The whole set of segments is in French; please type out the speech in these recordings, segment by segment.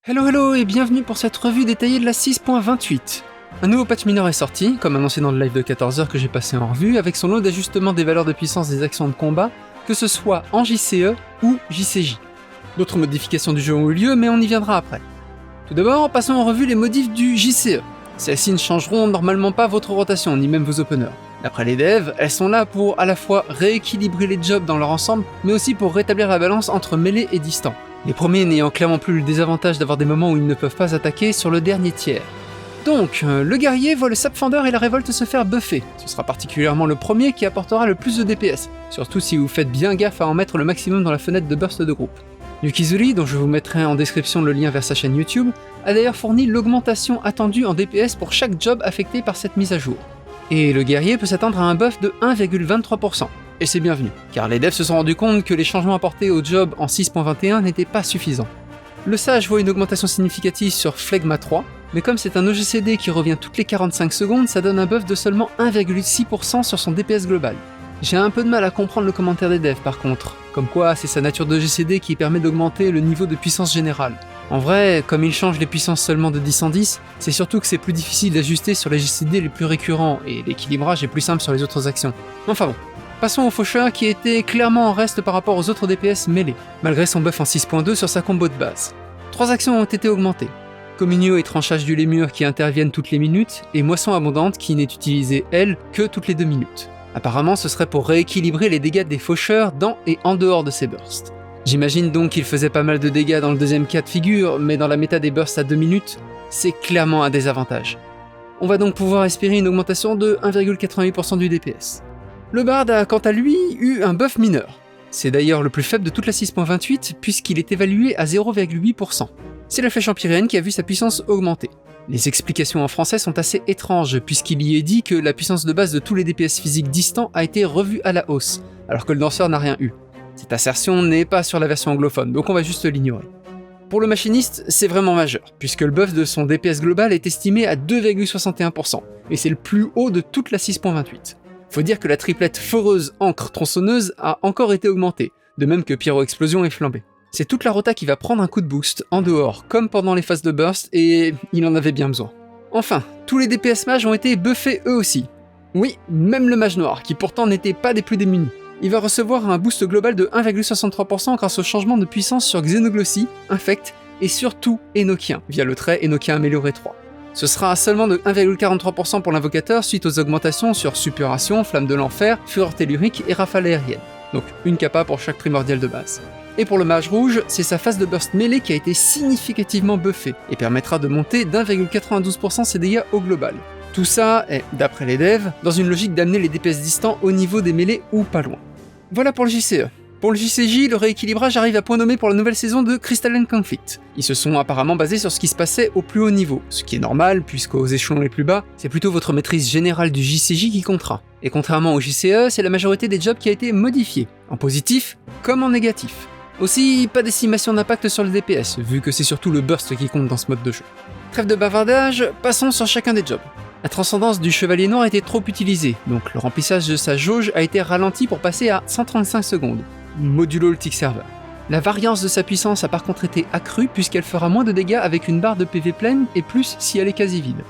Hello et bienvenue pour cette revue détaillée de la 6.28. Un nouveau patch mineur est sorti, comme annoncé dans le live de 14h que j'ai passé en revue, avec son lot d'ajustement des valeurs de puissance des actions de combat, que ce soit en JCE ou JCJ. D'autres modifications du jeu ont eu lieu, mais on y viendra après. Tout d'abord, passons en revue les modifs du JCE. Celles-ci ne changeront normalement pas votre rotation, ni même vos openers. D'après les devs, elles sont là pour à la fois rééquilibrer les jobs dans leur ensemble, mais aussi pour rétablir la balance entre mêlée et distant. Les premiers n'ayant clairement plus le désavantage d'avoir des moments où ils ne peuvent pas attaquer sur le dernier tiers. Donc, le guerrier voit le Sapfender et la révolte se faire buffer. Ce sera particulièrement le premier qui apportera le plus de DPS, surtout si vous faites bien gaffe à en mettre le maximum dans la fenêtre de burst de groupe. Yukizuri, dont je vous mettrai en description le lien vers sa chaîne YouTube, a d'ailleurs fourni l'augmentation attendue en DPS pour chaque job affecté par cette mise à jour. Et le guerrier peut s'attendre à un buff de 1,23%. Et c'est bienvenu, car les devs se sont rendus compte que les changements apportés au job en 6.21 n'étaient pas suffisants. Le sage voit une augmentation significative sur Phlegma 3, mais comme c'est un OGCD qui revient toutes les 45 secondes, ça donne un buff de seulement 1,6% sur son DPS global. J'ai un peu de mal à comprendre le commentaire des devs par contre, comme quoi c'est sa nature d'OGCD qui permet d'augmenter le niveau de puissance générale. En vrai, comme il change les puissances seulement de 10 en 10, c'est surtout que c'est plus difficile d'ajuster sur les GCD les plus récurrents, et l'équilibrage est plus simple sur les autres actions. Enfin bon. Passons au faucheur qui était clairement en reste par rapport aux autres DPS mêlés, malgré son buff en 6.2 sur sa combo de base. 3 actions ont été augmentées. Communio et tranchage du lémur qui interviennent toutes les minutes, et moisson abondante qui n'est utilisée, elle, que toutes les 2 minutes. Apparemment ce serait pour rééquilibrer les dégâts des faucheurs dans et en dehors de ces bursts. J'imagine donc qu'il faisait pas mal de dégâts dans le deuxième cas de figure, mais dans la méta des bursts à 2 minutes, c'est clairement un désavantage. On va donc pouvoir espérer une augmentation de 1,88% du DPS. Le Bard a quant à lui eu un buff mineur. C'est d'ailleurs le plus faible de toute la 6.28 puisqu'il est évalué à 0,8%. C'est la flèche empyréenne qui a vu sa puissance augmenter. Les explications en français sont assez étranges puisqu'il y est dit que la puissance de base de tous les DPS physiques distants a été revue à la hausse, alors que le danseur n'a rien eu. Cette assertion n'est pas sur la version anglophone, donc on va juste l'ignorer. Pour le machiniste, c'est vraiment majeur, puisque le buff de son DPS global est estimé à 2,61%, et c'est le plus haut de toute la 6.28. Faut dire que la triplette foreuse encre tronçonneuse a encore été augmentée, de même que pyro explosion et flambée. C'est toute la rota qui va prendre un coup de boost, en dehors, comme pendant les phases de burst, et il en avait bien besoin. Enfin, tous les DPS mages ont été buffés eux aussi. Oui, même le mage noir, qui pourtant n'était pas des plus démunis. Il va recevoir un boost global de 1,63% grâce au changement de puissance sur Xenoglossie, Infect, et surtout Enochien, via le trait Enochien amélioré 3. Ce sera seulement de 1,43% pour l'invocateur suite aux augmentations sur Suppuration, Flamme de l'Enfer, Fureur tellurique et Rafale aérienne. Donc une capa pour chaque primordial de base. Et pour le mage rouge, c'est sa phase de burst mêlée qui a été significativement buffée et permettra de monter d'1,92% ses dégâts au global. Tout ça est, d'après les devs, dans une logique d'amener les DPS distants au niveau des mêlées ou pas loin. Voilà pour le JCE. Pour le JCJ, le rééquilibrage arrive à point nommé pour la nouvelle saison de Crystalline Conflict. Ils se sont apparemment basés sur ce qui se passait au plus haut niveau, ce qui est normal puisqu'aux échelons les plus bas, c'est plutôt votre maîtrise générale du JCJ qui comptera. Et contrairement au JCE, c'est la majorité des jobs qui a été modifiée, en positif comme en négatif. Aussi, pas d'estimation d'impact sur le DPS, vu que c'est surtout le burst qui compte dans ce mode de jeu. Trêve de bavardage, passons sur chacun des jobs. La transcendance du chevalier noir était trop utilisée, donc le remplissage de sa jauge a été ralenti pour passer à 135 secondes. Modulo le tick server. La variance de sa puissance a par contre été accrue puisqu'elle fera moins de dégâts avec une barre de PV pleine et plus si elle est quasi vide.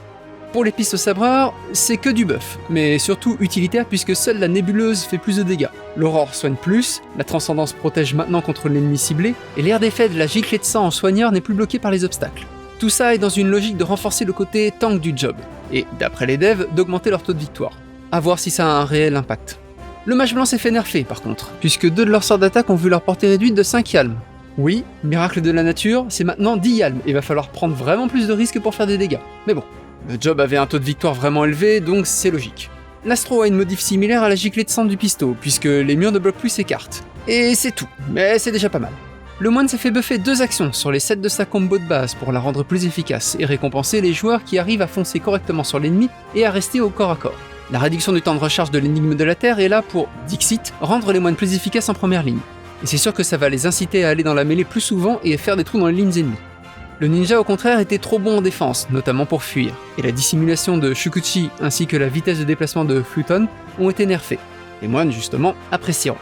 Pour les pistes sabreurs, c'est que du buff, mais surtout utilitaire puisque seule la nébuleuse fait plus de dégâts. L'aurore soigne plus, la transcendance protège maintenant contre l'ennemi ciblé, et l'air d'effet de la giclée de sang en soigneur n'est plus bloqué par les obstacles. Tout ça est dans une logique de renforcer le côté tank du job, et d'après les devs, d'augmenter leur taux de victoire. A voir si ça a un réel impact. Le mage blanc s'est fait nerfer par contre, puisque 2 de leurs sorts d'attaque ont vu leur portée réduite de 5 yalms. Oui, miracle de la nature, c'est maintenant 10 yalms, et va falloir prendre vraiment plus de risques pour faire des dégâts. Mais bon, le job avait un taux de victoire vraiment élevé, donc c'est logique. L'astro a une modif similaire à la giclée de sang du pisto, puisque les murs de bloc plus s'écartent. Et c'est tout, mais c'est déjà pas mal. Le moine s'est fait buffer 2 actions sur les 7 de sa combo de base pour la rendre plus efficace et récompenser les joueurs qui arrivent à foncer correctement sur l'ennemi et à rester au corps à corps. La réduction du temps de recharge de l'énigme de la Terre est là pour, Dixit, rendre les moines plus efficaces en première ligne. Et c'est sûr que ça va les inciter à aller dans la mêlée plus souvent et à faire des trous dans les lignes ennemies. Le ninja au contraire était trop bon en défense, notamment pour fuir, et la dissimulation de Shukuchi ainsi que la vitesse de déplacement de Fluton ont été nerfés. Les moines justement apprécieront.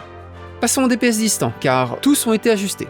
Passons au DPS distant, car tous ont été ajustés.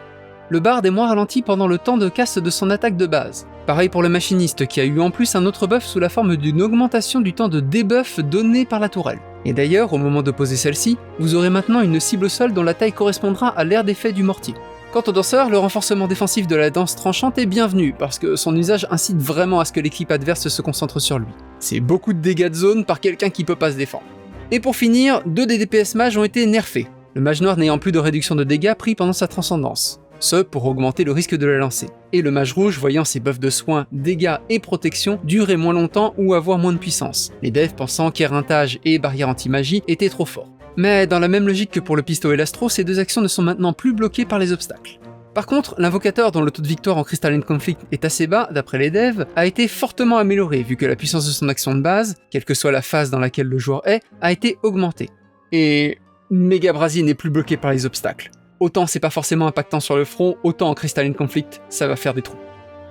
le bard est moins ralenti pendant le temps de cast de son attaque de base. Pareil pour le machiniste qui a eu en plus un autre buff sous la forme d'une augmentation du temps de debuff donné par la tourelle. Et d'ailleurs, au moment de poser celle-ci, vous aurez maintenant une cible au sol dont la taille correspondra à l'aire d'effet du mortier. Quant au danseur, le renforcement défensif de la danse tranchante est bienvenu parce que son usage incite vraiment à ce que l'équipe adverse se concentre sur lui. C'est beaucoup de dégâts de zone par quelqu'un qui peut pas se défendre. Et pour finir, 2 des DPS mages ont été nerfés, le mage noir n'ayant plus de réduction de dégâts pris pendant sa transcendance. Ce pour augmenter le risque de la lancer. Et le mage rouge voyant ses buffs de soins, dégâts et protection durer moins longtemps ou avoir moins de puissance, les devs pensant qu'éreintage et barrière anti-magie étaient trop forts. Mais dans la même logique que pour le Pisto et l'Astro, ces 2 actions ne sont maintenant plus bloquées par les obstacles. Par contre, l'invocateur dont le taux de victoire en Crystalline Conflict est assez bas, d'après les devs, a été fortement amélioré vu que la puissance de son action de base, quelle que soit la phase dans laquelle le joueur est, a été augmentée. Et Méga Brasier n'est plus bloqué par les obstacles. Autant c'est pas forcément impactant sur le front, autant en Crystalline Conflict, ça va faire des trous.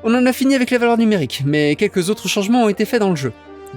On en a fini avec les valeurs numériques, mais quelques autres changements ont été faits dans le jeu.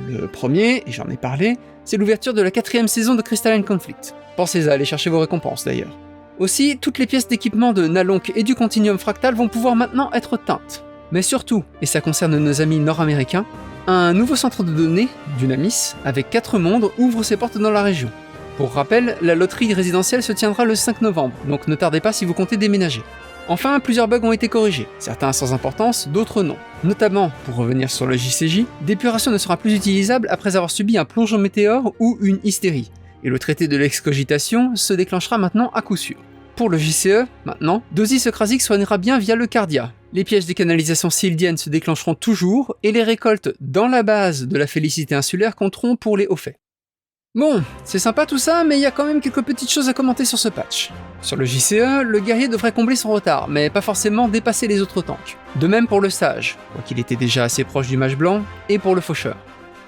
Le premier, et j'en ai parlé, c'est l'ouverture de la 4ème saison de Crystalline Conflict. Pensez à aller chercher vos récompenses d'ailleurs. Aussi, toutes les pièces d'équipement de Nalonk et du Continuum Fractal vont pouvoir maintenant être teintes. Mais surtout, et ça concerne nos amis nord-américains, un nouveau centre de données, Dunamis, avec 4 mondes, ouvre ses portes dans la région. Pour rappel, la loterie résidentielle se tiendra le 5 novembre, donc ne tardez pas si vous comptez déménager. Enfin, plusieurs bugs ont été corrigés, certains sans importance, d'autres non. Notamment, pour revenir sur le JCJ, D'épuration ne sera plus utilisable après avoir subi un plongeon météore ou une hystérie, et le traité de l'excogitation se déclenchera maintenant à coup sûr. Pour le JCE, maintenant, Dosis Krasik soignera bien via le Cardia. Les pièges des canalisations sildiennes se déclencheront toujours, et les récoltes dans la base de la Félicité insulaire compteront pour les hauts faits. Bon, c'est sympa tout ça, mais il y a quand même quelques petites choses à commenter sur ce patch. Sur le JCE, le guerrier devrait combler son retard, mais pas forcément dépasser les autres tanks. De même pour le sage, quoiqu'il était déjà assez proche du mage blanc, et pour le faucheur.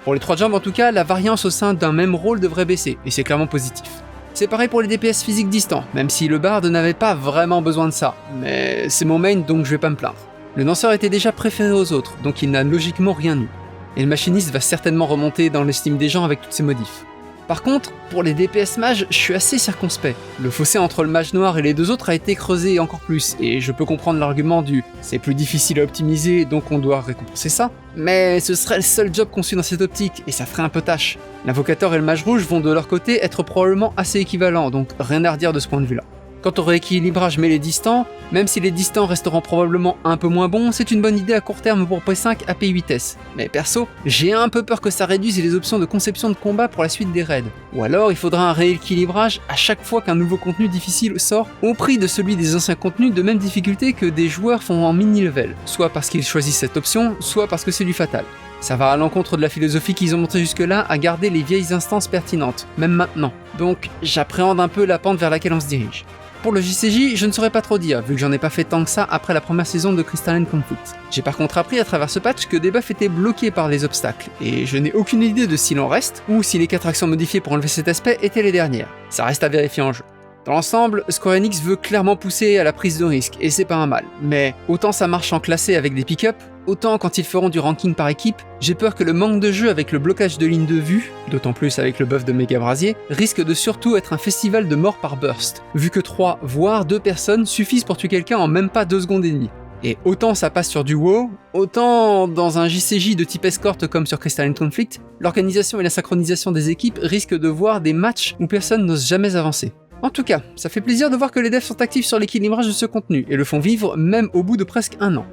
Pour les 3 jambes en tout cas, la variance au sein d'un même rôle devrait baisser, et c'est clairement positif. C'est pareil pour les DPS physiques distants, même si le bard n'avait pas vraiment besoin de ça, mais c'est mon main donc je vais pas me plaindre. Le danseur était déjà préféré aux autres, donc il n'a logiquement rien eu. Et le machiniste va certainement remonter dans l'estime des gens avec toutes ces modifs. Par contre, pour les DPS mages, je suis assez circonspect. Le fossé entre le mage noir et les 2 autres a été creusé encore plus, et je peux comprendre l'argument du « c'est plus difficile à optimiser, donc on doit récompenser ça », mais ce serait le seul job conçu dans cette optique, et ça ferait un peu tâche. L'invocateur et le mage rouge vont de leur côté être probablement assez équivalents, donc rien à redire de ce point de vue-là. Quant au rééquilibrage mêlé distant, même si les distants resteront probablement un peu moins bons, c'est une bonne idée à court terme pour P5 à P8S. Mais perso, j'ai un peu peur que ça réduise les options de conception de combat pour la suite des raids. Ou alors il faudra un rééquilibrage à chaque fois qu'un nouveau contenu difficile sort, au prix de celui des anciens contenus de même difficulté que des joueurs font en mini-level, soit parce qu'ils choisissent cette option, soit parce que c'est du fatal. Ça va à l'encontre de la philosophie qu'ils ont montré jusque-là à garder les vieilles instances pertinentes, même maintenant. Donc j'appréhende un peu la pente vers laquelle on se dirige. Pour le JCJ, je ne saurais pas trop dire, vu que j'en ai pas fait tant que ça après la première saison de Crystalline Conflict. J'ai par contre appris à travers ce patch que des buffs étaient bloqués par les obstacles, et je n'ai aucune idée de s'il en reste, ou si les 4 actions modifiées pour enlever cet aspect étaient les dernières. Ça reste à vérifier en jeu. Dans l'ensemble, Square Enix veut clairement pousser à la prise de risque, et c'est pas un mal. Mais autant ça marche en classé avec des pick-up, autant quand ils feront du ranking par équipe, j'ai peur que le manque de jeu avec le blocage de ligne de vue, d'autant plus avec le buff de Méga Brasier, risque de surtout être un festival de mort par burst, vu que 3 voire 2 personnes suffisent pour tuer quelqu'un en même pas 2 secondes et demie. Et autant ça passe sur du WoW, autant dans un JCJ de type escorte comme sur Crystalline Conflict, l'organisation et la synchronisation des équipes risquent de voir des matchs où personne n'ose jamais avancer. En tout cas, ça fait plaisir de voir que les devs sont actifs sur l'équilibrage de ce contenu, et le font vivre même au bout de presque 1 an.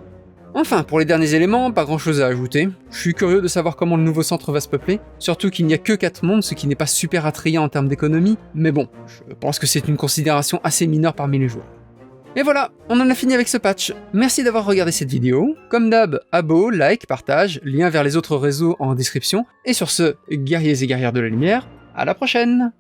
Enfin, pour les derniers éléments, pas grand chose à ajouter. Je suis curieux de savoir comment le nouveau centre va se peupler, surtout qu'il n'y a que 4 mondes, ce qui n'est pas super attrayant en termes d'économie, mais bon, je pense que c'est une considération assez mineure parmi les joueurs. Et voilà, on en a fini avec ce patch. Merci d'avoir regardé cette vidéo. Comme d'hab, abo, like, partage, lien vers les autres réseaux en description. Et sur ce, guerriers et guerrières de la lumière, à la prochaine!